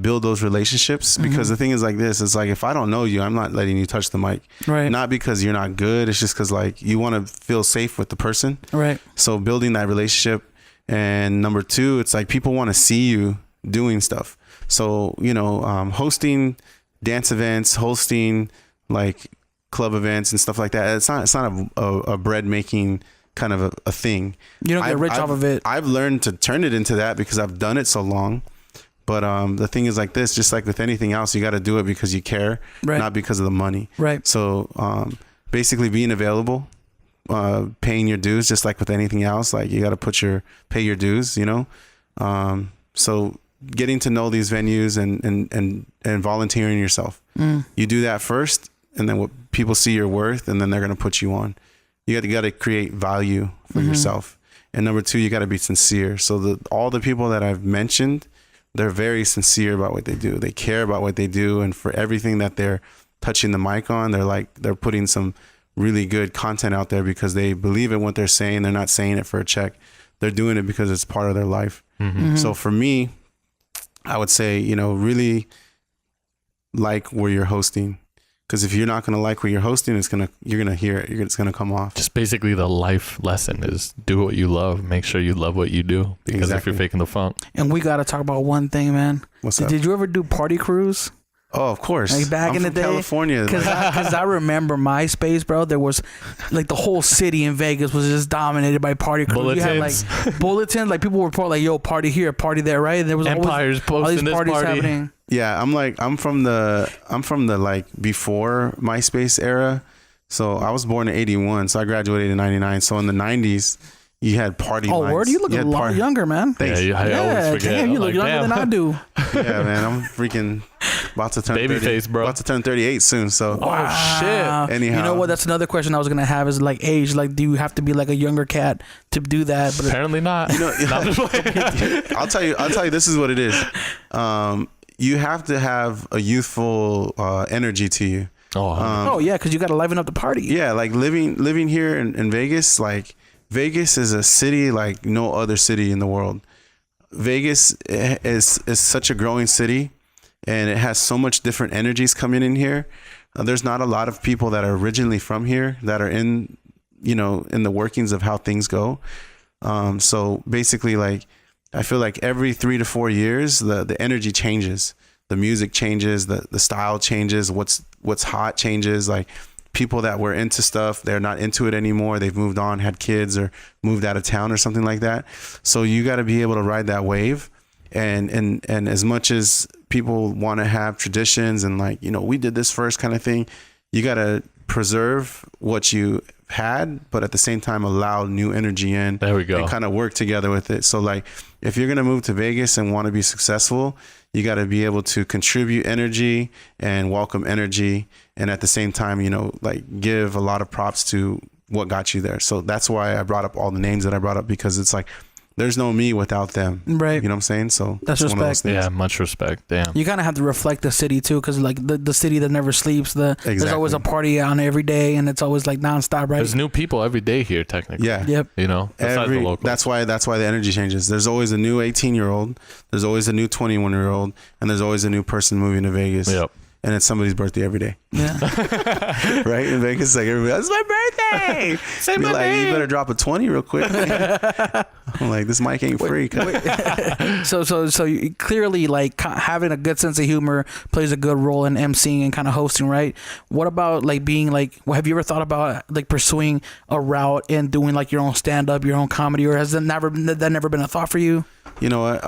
Build those relationships, because the thing is like this, it's like if I don't know you, I'm not letting you touch the mic, right? Not because you're not good, it's just because like you want to feel safe with the person, right? So building that relationship. And number two, it's like people want to see you doing stuff. So you know, hosting dance events, hosting like club events and stuff like that, it's not a bread making kind of a thing. You don't get rich off of it. I've learned to turn it into that because I've done it so long. But the thing is like this, just like with anything else, you got to do it because you care, not because of the money. Right. So basically being available, paying your dues, just like with anything else, like you got to pay your dues, you know? So getting to know these venues and volunteering yourself. You do that first, and then what people see your worth, and then they're going to put you on. You got to create value for yourself. And number two, you got to be sincere. So all the people that I've mentioned, they're very sincere about what they do. They care about what they do. And for everything that they're touching the mic on, they're putting some really good content out there because they believe in what they're saying. They're not saying it for a check. They're doing it because it's part of their life. So for me, I would say, you know, really like where you're hosting. Because if you're not going to like what you're hosting, you're going to hear it. It's going to come off. Just basically the life lesson is do what you love. Make sure you love what you do. Because if you're faking the funk. And we got to talk about one thing, man. What's up? Did you ever do party crews? Oh, of course. Like back I'm in the from day, California. Because I remember MySpace, bro. There was like the whole city in Vegas was just dominated by party crews. You had like bulletins, like people would report like, "Yo, party here, party there," right? And there was Empire's always all these posting this parties party. happening. Yeah, I'm from the like before MySpace era. So I was born in 81, so I graduated in 99. So in the 90s, you had party Oh, lines. word! You look a lot younger, man. Thanks. Yeah, I always forget. Damn, you I'm look like, younger damn. than I do. Yeah, man, I'm freaking about to turn Baby 30, face, bro. About to turn 38 soon. So Oh shit! anyhow, You know what? That's another question I was gonna have is like age. Like, do you have to be like a younger cat to do that? But Apparently not. You know, No, I'm just playing. I'll tell you. This is what it is. You have to have a youthful energy to you. oh yeah, because you got to liven up the party. Yeah, like living here in Vegas, like Vegas is a city like no other city in the world. Vegas is such a growing city, and it has so much different energies coming in here. There's not a lot of people that are originally from here that are in the workings of how things go. So basically, like I feel like every 3 to 4 years, the energy changes, the music changes, the style changes, what's hot changes. Like people that were into stuff, they're not into it anymore. They've moved on, had kids, or moved out of town or something like that. So you got to be able to ride that wave. And as much as people want to have traditions and like, we did this first kind of thing, you got to preserve what you had, but at the same time allow new energy in. There we go. And kind of work together with it. So like if you're going to move to Vegas and want to be successful, you got to be able to contribute energy and welcome energy, and at the same time, like give a lot of props to what got you there. So that's why I brought up all the names that I brought up, because it's like there's no me without them. Right. You know what I'm saying? So That's one of those respect. things. Yeah, much respect. Damn. You kind of have to reflect the city too, because like the city that never sleeps. There's always a party on every day, and it's always like nonstop, right? There's new people every day here, technically. Yeah. Yep. Besides the locals. That's why the energy changes. There's always a new 18-year-old, there's always a new 21-year-old, and there's always a new person moving to Vegas. Yep. And it's somebody's birthday every day. Yeah. Right? In Vegas, like everybody, it's my birthday. Say my name. You better drop a 20 real quick. I'm like, this mic ain't free. So you clearly like having a good sense of humor plays a good role in emceeing and kind of hosting, right? What about like being like, have you ever thought about like pursuing a route and doing like your own stand up, your own comedy, or has that never been a thought for you? You know what?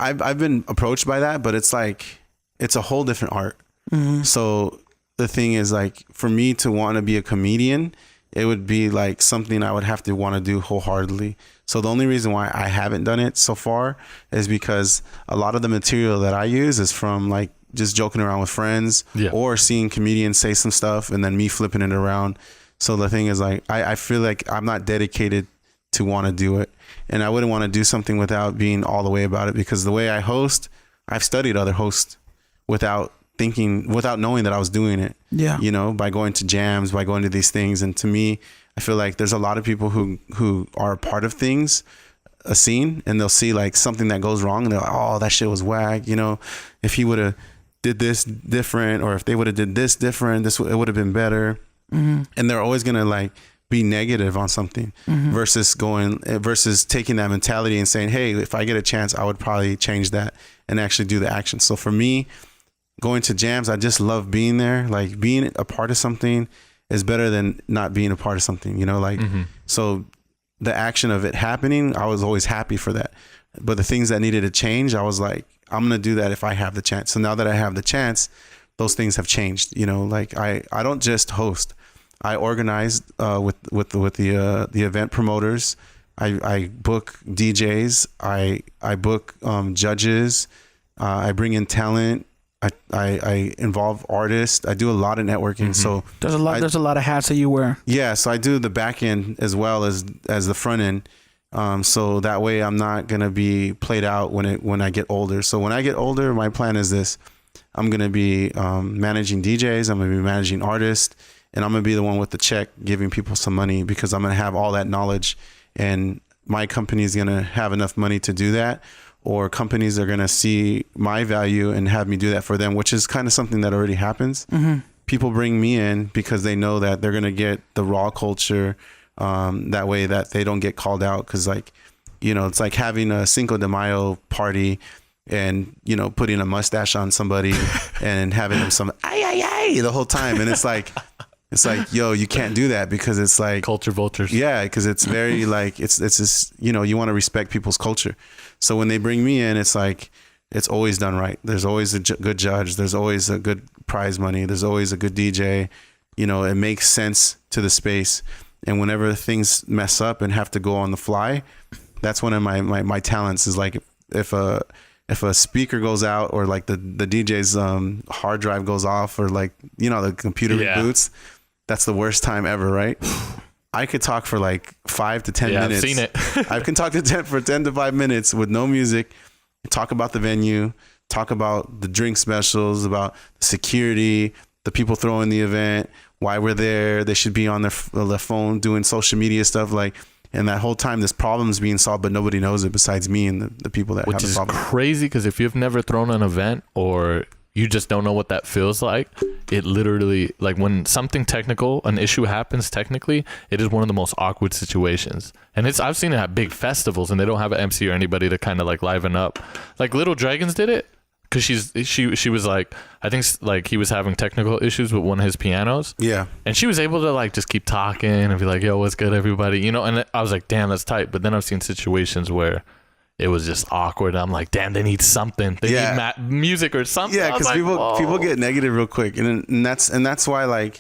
I've been approached by that, but it's like, it's a whole different art. Mm-hmm. So the thing is, like, for me to want to be a comedian, it would be like something I would have to want to do wholeheartedly. So the only reason why I haven't done it so far is because a lot of the material that I use is from like just joking around with friends, or seeing comedians say some stuff and then me flipping it around. So the thing is, like, I feel like I'm not dedicated to want to do it, and I wouldn't want to do something without being all the way about it, because the way I host, I've studied other hosts without knowing that I was doing it. Yeah. By going to jams, by going to these things. And to me, I feel like there's a lot of people who are a part of things, a scene, and they'll see like something that goes wrong and they're like, oh, that shit was whack. If he would have did this different, or if they would have did this different, it would have been better. Mm-hmm. And they're always going to like be negative on something, mm-hmm. versus taking that mentality and saying, hey, if I get a chance, I would probably change that and actually do the action. So for me, going to jams, I just love being there. Like being a part of something is better than not being a part of something, mm-hmm. So the action of it happening, I was always happy for that. But the things that needed to change, I was like, I'm going to do that if I have the chance. So now that I have the chance, those things have changed, like I don't just host. I organize with the event promoters. I book DJs. I book judges. I bring in talent. I involve artists. I do a lot of networking. Mm-hmm. So there's a lot of hats that you wear. Yeah. So I do the back end as well as the front end. So that way I'm not going to be played out when I get older. So when I get older, my plan is this: I'm going to be managing DJs. I'm going to be managing artists, and I'm going to be the one with the check giving people some money, because I'm going to have all that knowledge, and my company is going to have enough money to do that. Or companies are going to see my value and have me do that for them, which is kind of something that already happens. Mm-hmm. People bring me in because they know that they're going to get the raw culture. That way that they don't get called out. Cause like, it's like having a Cinco de Mayo party and putting a mustache on somebody and having them some ay the whole time, and it's like yo, you can't do that because it's like culture vultures. Yeah, because it's very like it's just you want to respect people's culture. So when they bring me in, it's like it's always done right. There's always a good judge. There's always a good prize money. There's always a good DJ. It makes sense to the space. And whenever things mess up and have to go on the fly, that's one of my talents is like if a speaker goes out or like the DJ's hard drive goes off or like the computer reboots, that's the worst time ever, right? I could talk for like 5 to 10 minutes. I've seen it. I can talk for 10 to 5 minutes with no music, talk about the venue, talk about the drink specials, about the security, the people throwing the event, why we're there. They should be on their phone doing social media stuff, like, and that whole time this problem's being solved, but nobody knows it besides me and the people that have the problem. Which is crazy, because if you've never thrown an event or you just don't know what that feels like, it literally, like when something technical, an issue happens technically, it is one of the most awkward situations. And I've seen it at big festivals and they don't have an MC or anybody to kind of like liven up. Like Little Dragons did it. Cause she was like, I think like he was having technical issues with one of his pianos. Yeah. And she was able to like just keep talking and be like, yo, what's good, everybody? And I was like, damn, that's tight. But then I've seen situations where it was just awkward. I'm like, damn, they need something. They need music or something. Yeah, because people get negative real quick, and that's why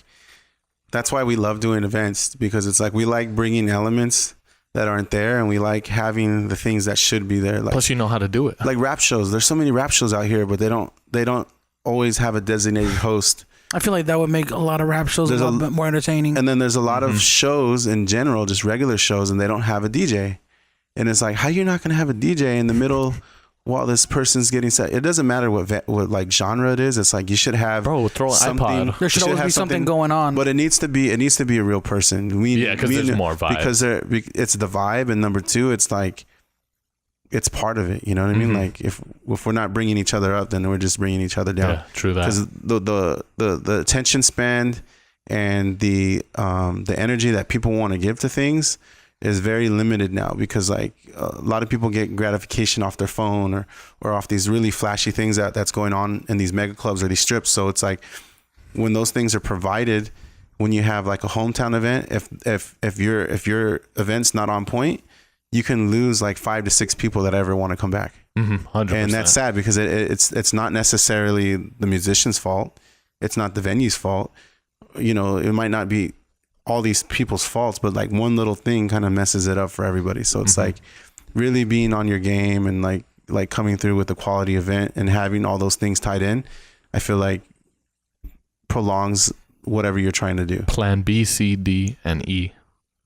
we love doing events, because it's like we like bringing elements that aren't there, and we like having the things that should be there. Like, plus, you know how to do it. Like rap shows. There's so many rap shows out here, but they don't always have a designated host. I feel like that would make a lot of rap shows a lot bit more entertaining. And then there's a lot of shows in general, just regular shows, and they don't have a DJ. And it's like, how you're not going to have a DJ in the middle while this person's getting set? It doesn't matter what like genre it is. It's like you should have throw an iPod. There should always be something going on. But it needs to be a real person. Because there's more vibe. Because it's the vibe, and number two, it's like it's part of it. You know what I mean? Like if we're not bringing each other up, then we're just bringing each other down. Yeah, true that. Because the attention span and the energy that people want to give to things is very limited now, because like a lot of people get gratification off their phone or off these really flashy things that's going on in these mega clubs or these strips. So it's like when those things are provided, when you have like a hometown event, if your event's not on point, you can lose like 5 to 6 people that ever want to come back. 100%. And that's sad, because it's not necessarily the musician's fault. It's not the venue's fault. It might not be all these people's faults, but like one little thing kind of messes it up for everybody. So it's like really being on your game and like coming through with a quality event and having all those things tied in, I feel like prolongs whatever you're trying to do. Plan B, C, D, and E.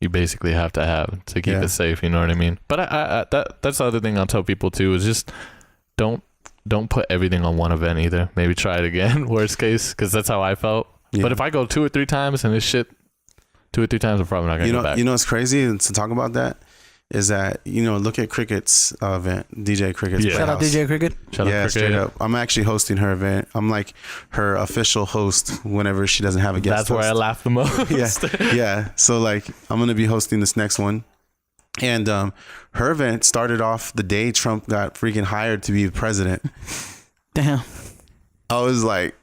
You basically have to keep it safe. You know what I mean? But that's the other thing I'll tell people too, is just don't put everything on one event either. Maybe try it again, worst case, because that's how I felt. Yeah. But if I go 2 or 3 times and this shit 2 or 3 times, I'm probably not going to go back. What's crazy to talk about that is that, look at Cricket's event, DJ Cricket's Playhouse. Shout out DJ Cricket. Shout out Cricket. Straight up. I'm actually hosting her event. I'm like her official host whenever she doesn't have a guest That's host. Where I laugh the most. Yeah. So like I'm going to be hosting this next one. And her event started off the day Trump got freaking hired to be the president. Damn. I was like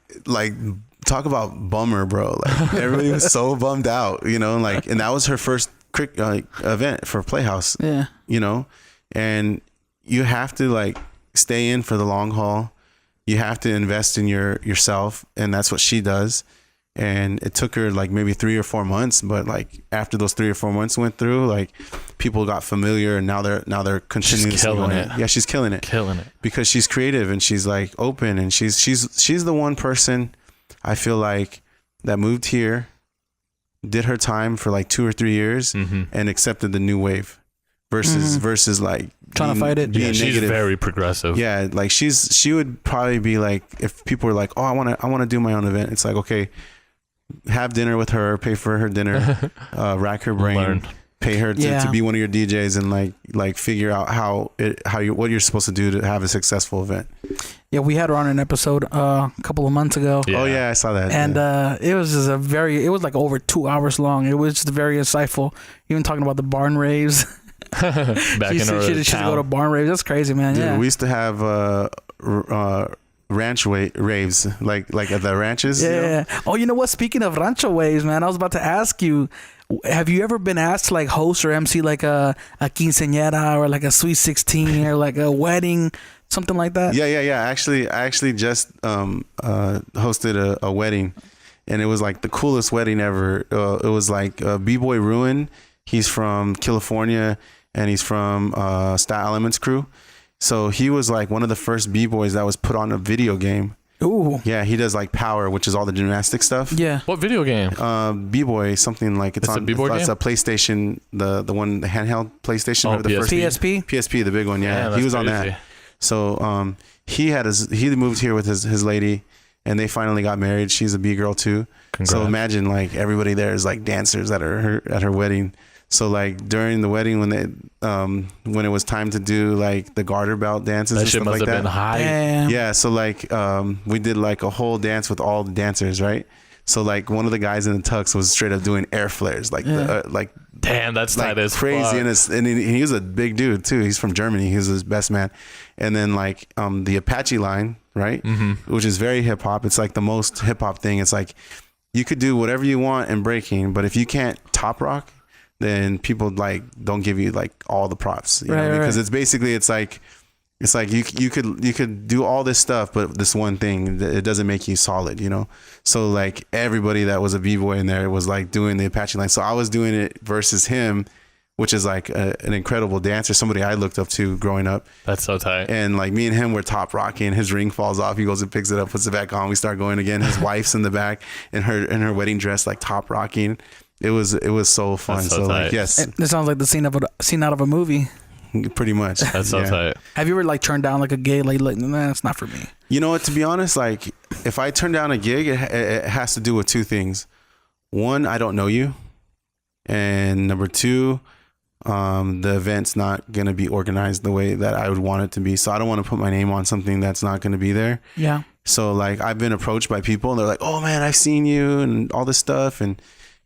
talk about bummer, bro. Like everybody was so bummed out, and that was her first event for Playhouse. Yeah. And you have to like stay in for the long haul. You have to invest in yourself, and that's what she does. And it took her like maybe 3 or 4 months, but like after those 3 or 4 months went through, like people got familiar, and now they're continuing. She's killing it. Yeah, she's killing it. Because she's creative and she's like open, and she's the one person I feel like that moved here, did her time for like 2 or 3 years, and accepted the new wave versus like trying to fight it. Yeah, she's very progressive. Yeah, like she would probably be like, if people were like, oh, I want to do my own event, it's like, okay, have dinner with her, pay for her dinner, rack her brain, pay her to be one of your DJs, and like figure out what you're supposed to do to have a successful event. Yeah, we had her on an episode a couple of months ago. Yeah. Oh yeah, I saw that. And it was just it was like over 2 hours long. It was just very insightful. Even talking about the barn raves. Back in her she should go to barn raves. That's crazy, man. Dude, yeah. we used to have ranch raves, like at the ranches. Yeah. Oh, you know what? Speaking of rancho waves, man, I was about to ask you, have you ever been asked to like host or MC like a quinceañera or like a sweet 16 or like a wedding, something like that? Yeah. I actually just hosted a wedding, and it was like the coolest wedding ever. It was like B-Boy Ruin. He's from California, and he's from Style Elements crew. So he was like one of the first B-boys that was put on a video game. Ooh. Yeah, he does like Power, which is all the gymnastic stuff. Yeah. What video game? B-Boy, something like it's on a B-Boy game? It's a PlayStation, the handheld PlayStation. Oh, or the PSP? PSP, the big one. Yeah, he was on that. So he moved here with his lady, and they finally got married. She's a B-girl too. Congrats. So imagine like everybody there is like dancers at her wedding. So like during the wedding when it was time to do like the garter belt dances That and shit stuff must like have that. been high. Damn. Yeah, so like we did like a whole dance with all the dancers, right? So like one of the guys in the tux was straight up doing air flares, like Damn, that's like tight as crazy, fuck. and he was a big dude too. He's from Germany. He was his best man. And then like the Apache line, right, which is very hip hop. It's like the most hip hop thing. It's like you could do whatever you want in breaking, but if you can't top rock, then people like don't give you like all the props, you know? Because it's basically it's like you could do all this stuff, but this one thing, it doesn't make you solid, you know? So like everybody that was a B-boy in there was like doing the Apache line. So I was doing it versus him, which is like an incredible dancer, somebody I looked up to growing up. That's so tight. And like me and him were top rocking. His ring falls off. He goes and picks it up, puts it back on. We start going again. His wife's in the back in her wedding dress, like top rocking. It was so fun. That's so tight. like, yes, It sounds like the scene out of a movie. pretty much. That's so tight. Have you ever like turned down like a gig like nah, it's not for me? You know what? To be honest, like if I turn down a gig, it has to do with two things. One, I don't know you, and number two, the event's not gonna be organized the way that I would want it to be. So I don't want to put my name on something that's not gonna be there. Yeah. So like I've been approached by people, and they're like, "Oh man, I've seen you and all this stuff, and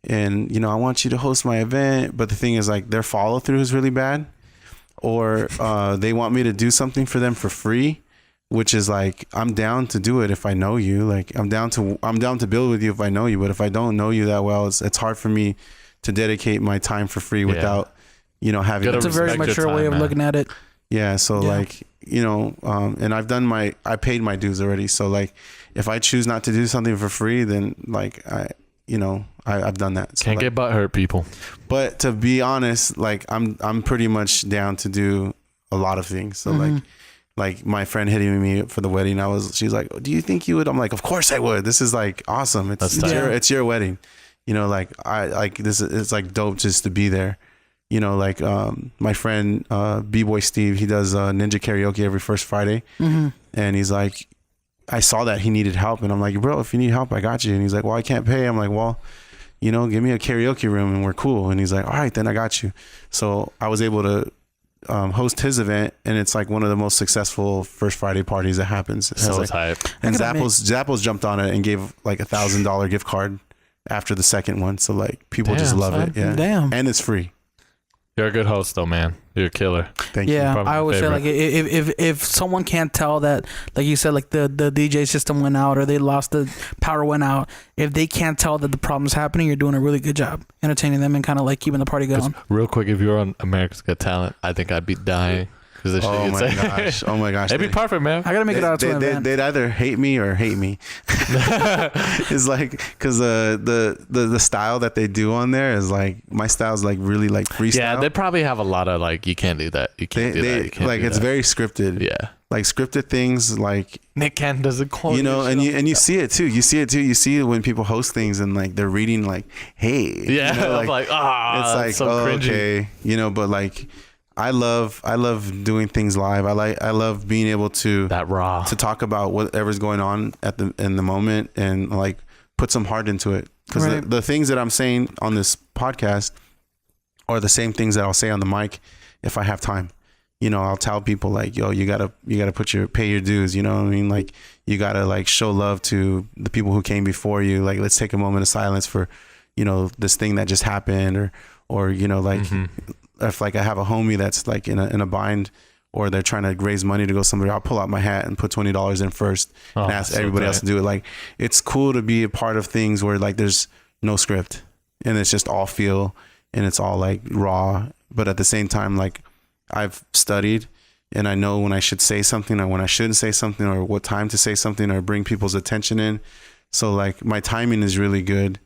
you know I want you to host my event." But the thing is, like their follow through is really bad, or they want me to do something for them for free, which is like I'm down to do it if I know you. Like I'm down to build with you if I know you. But if I don't know you that well, it's hard for me to dedicate my time for free without having. Gotta It's a very respect your mature time, way of man. looking at it. Yeah, so like and I paid my dues already. So like, if I choose not to do something for free, then like I've done that. So Can't like, get butthurt, people. But to be honest, like I'm pretty much down to do a lot of things. So like my friend hitting me for the wedding, she's like, "Do you think you would?" I'm like, "Of course I would. This is like awesome. It's your wedding. Like it's like dope just to be there." Like my friend B-Boy Steve, he does ninja karaoke every first Friday, and he's like, I saw that he needed help, and I'm like, "Bro, if you need help, I got you." And he's like, "Well, I can't pay." I'm like, "Well, give me a karaoke room and we're cool." And he's like, "All right, then I got you." So I was able to host his event, and it's like one of the most successful first Friday parties that happens. So tight. And Zappos jumped on it and gave like $1,000 gift card after the second one. So like people just love it. Yeah. Damn. And it's free. You're a good host, though, man. You're a killer. Thank you. Yeah, Probably I always say favorite. like if someone can't tell that, like you said, like the DJ system went out or they lost the power went out, if they can't tell that the problem's happening, you're doing a really good job entertaining them and kind of like keeping the party going. Real quick, if you were on America's Got Talent, I think I'd be dying. Oh my gosh. It'd be perfect, man. I gotta make it out to an event. They'd either hate me or hate me. It's like because the style that they do on there is like my style is like really like freestyle. Yeah, they probably have a lot of like, you can't do that. You can't do that. You can't like do it's that. very scripted. Yeah. Like scripted things like Nick Cannon doesn't call and you see it too. You see it when people host things and like they're reading like, "Hey." Yeah. I'm like, it's like so cringy. okay. But like I love doing things live. I love being able to That raw. to talk about whatever's going on in the moment and like put some heart into it, because Right. the things that I'm saying on this podcast are the same things that I'll say on the mic if I have time. I'll tell people like, "Yo, you gotta pay your dues." You know what I mean? Like you gotta like show love to the people who came before you. Like let's take a moment of silence for this thing that just happened, or like if like I have a homie that's like in a bind or they're trying to raise money to go somewhere, I'll pull out my hat and put $20 in first and ask everybody else to do it. Like, it's cool to be a part of things where like there's no script and it's just all feel and it's all like raw. But at the same time, like, I've studied and I know when I should say something or when I shouldn't say something or what time to say something or bring people's attention in. So like my timing is really good.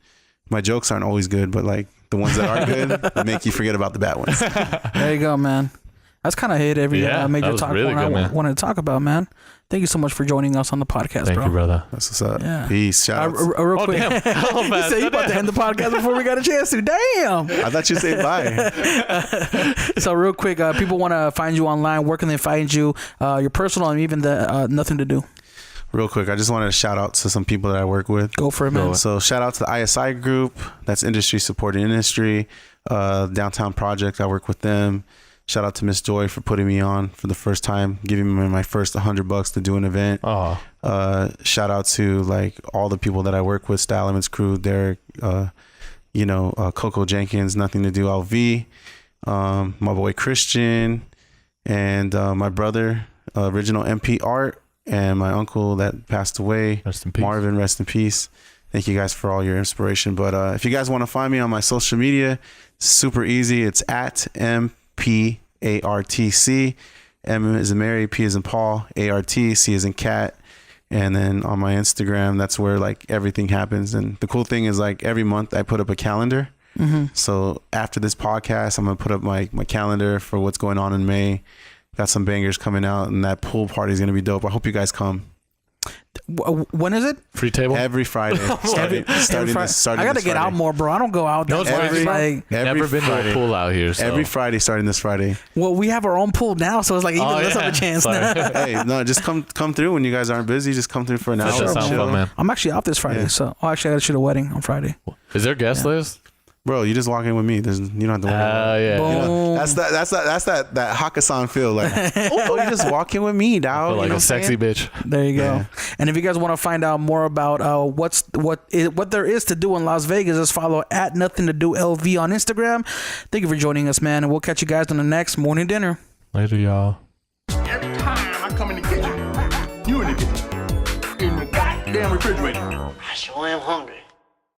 My jokes aren't always good, but like the ones that are good make you forget about the bad ones. There you go, man. That's kind of hit every major talk really point good, I wanted to talk about, man. Thank you so much for joining us on the podcast, Thank bro. you, brother. That's what's up. Yeah. Peace. Shout out. Real quick. Damn. You said you about to end the podcast before we got a chance to. Damn. I thought you said bye. So real quick, people want to find you online. Where can they find you? Your personal and even the nothing to do. Real quick, I just wanted to shout out to some people that I work with. Go for it, man. So shout out to the ISI group. That's Industry Supporting Industry. Downtown Project, I work with them. Shout out to Miss Joy for putting me on for the first time, giving me my first $100 to do an event. Shout out to like all the people that I work with, Style Elements crew, Derek, Coco Jenkins, Nothing to Do, LV, my boy Christian, and my brother, original M.P.Art, and my uncle that passed away, Rest in peace. Marvin, rest in peace. Thank you guys for all your inspiration. But if you guys want to find me on my social media, super easy. It's at M.P.A.R.T.C. M is in Mary, P is in Paul, A.R.T., C is in cat. And then on my Instagram, that's where like everything happens. And the cool thing is like every month I put up a calendar. Mm-hmm. So after this podcast, I'm going to put up my calendar for what's going on in May. Got some bangers coming out, and that pool party is going to be dope. I hope you guys come. When is it? Free table? Every Friday. Starting I got to get out more, bro. I don't go out. No, it's every never been to a pool out here. So. Every Friday, starting this Friday. Well, we have our own pool now, so it's like even less of a chance. Hey, no, just come through when you guys aren't busy. Just come through for an hour. Fun, man. I'm actually out this Friday, so actually I got to shoot a wedding on Friday. Is there a guest list? Bro, you just walk in with me. You don't have to worry about it. Yeah. Boom. That's that Hakkasan feel. Like, oh, you just walk in with me, dog. Like a sexy bitch. There you go. Yeah. And if you guys want to find out more about what there is to do in Las Vegas, just follow at Nothing to Do LV on Instagram. Thank you for joining us, man, and we'll catch you guys on the next morning dinner. Later, y'all. Every time I come in the kitchen, you in the kitchen. In the goddamn refrigerator. I sure am hungry.